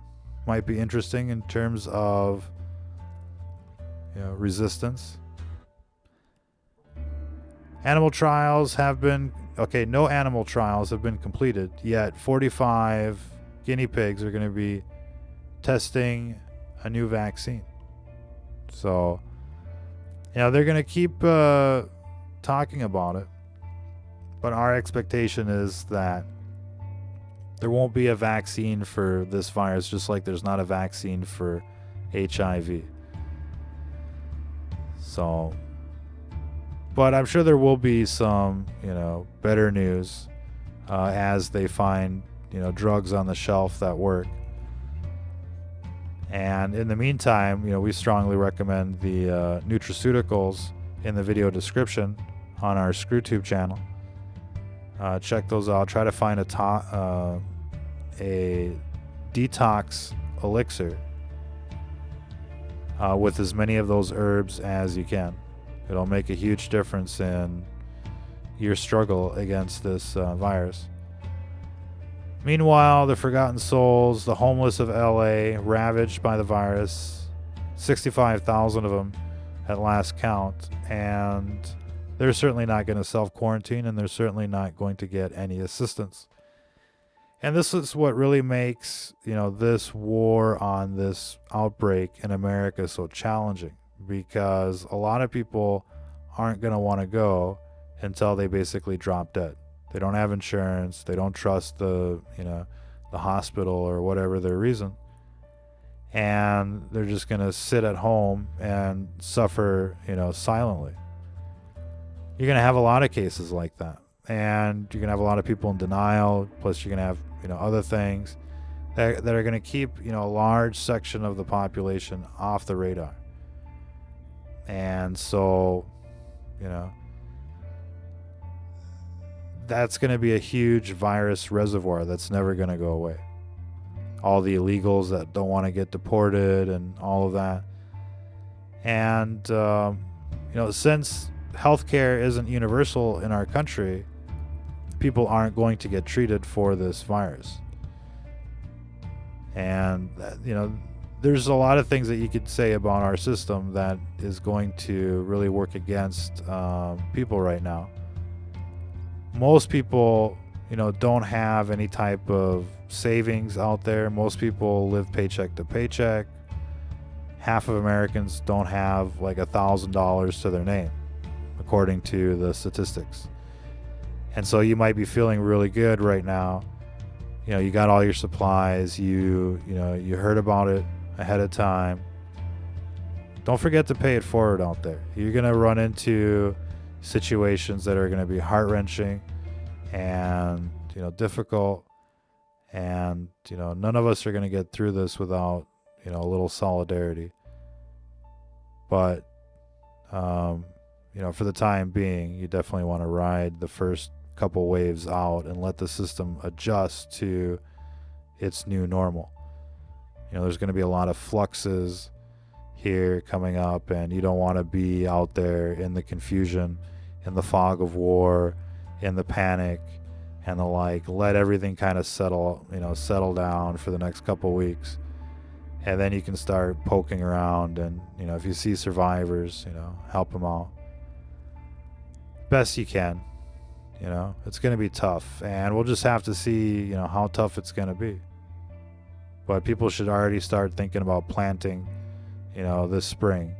Speaker 1: might be interesting in terms of, resistance. Animal trials have been, no animal trials have been completed, yet 45 guinea pigs are going to be testing a new vaccine. So, they're going to keep talking about it. But our expectation is that there won't be a vaccine for this virus, just like there's not a vaccine for HIV. So, but I'm sure there will be some, better news as they find, drugs on the shelf that work. And in the meantime, we strongly recommend the nutraceuticals in the video description on our ScrewTube channel. Check those out. Try to find a detox elixir with as many of those herbs as you can. It'll make a huge difference in your struggle against this virus. Meanwhile, the forgotten souls, the homeless of LA, ravaged by the virus, 65,000 of them at last count, and they're certainly not going to self-quarantine, and they're certainly not going to get any assistance. And this is what really makes, this war on this outbreak in America so challenging, because a lot of people aren't going to want to go until they basically drop dead. They don't have insurance. They don't trust the hospital or whatever their reason. And they're just going to sit at home and suffer, silently. You're going to have a lot of cases like that. And you're going to have a lot of people in denial. Plus you're going to have, other things that are going to keep, a large section of the population off the radar. And so, that's going to be a huge virus reservoir that's never going to go away. All the illegals that don't want to get deported and all of that. And, since healthcare isn't universal in our country, people aren't going to get treated for this virus. And, there's a lot of things that you could say about our system that is going to really work against people right now. Most people, don't have any type of savings out there. Most people live paycheck to paycheck. Half of Americans don't have like $1,000 to their name, according to the statistics. And so you might be feeling really good right now. You got all your supplies. You heard about it ahead of time. Don't forget to pay it forward out there. You're going to run into situations that are going to be heart-wrenching and difficult, and none of us are going to get through this without a little solidarity. But for the time being, you definitely want to ride the first couple waves out and let the system adjust to its new normal. There's going to be a lot of fluxes here coming up, and you don't want to be out there in the confusion, in the fog of war, in the panic, and the like. Let everything kind of settle down for the next couple weeks, and then you can start poking around, and if you see survivors, help them out best you can. It's going to be tough, and we'll just have to see how tough it's going to be. But people should already start thinking about planting this spring.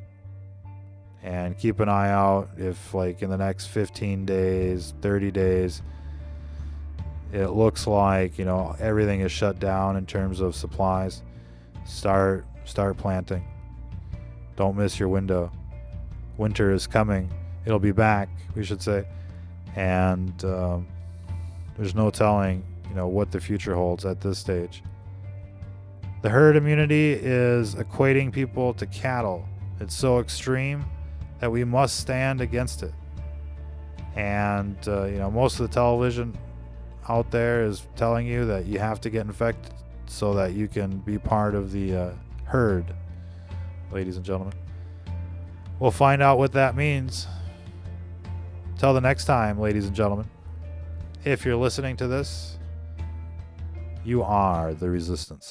Speaker 1: And keep an eye out if, like, in the next 15 days, 30 days, it looks like, everything is shut down in terms of supplies. Start planting. Don't miss your window. Winter is coming. It'll be back, we should say. And there's no telling, what the future holds at this stage. The herd immunity is equating people to cattle. It's so extreme that we must stand against it. And most of the television out there is telling you that you have to get infected so that you can be part of the herd, ladies and gentlemen. We'll find out what that means. Till the next time, ladies and gentlemen, if you're listening to this, you are the resistance.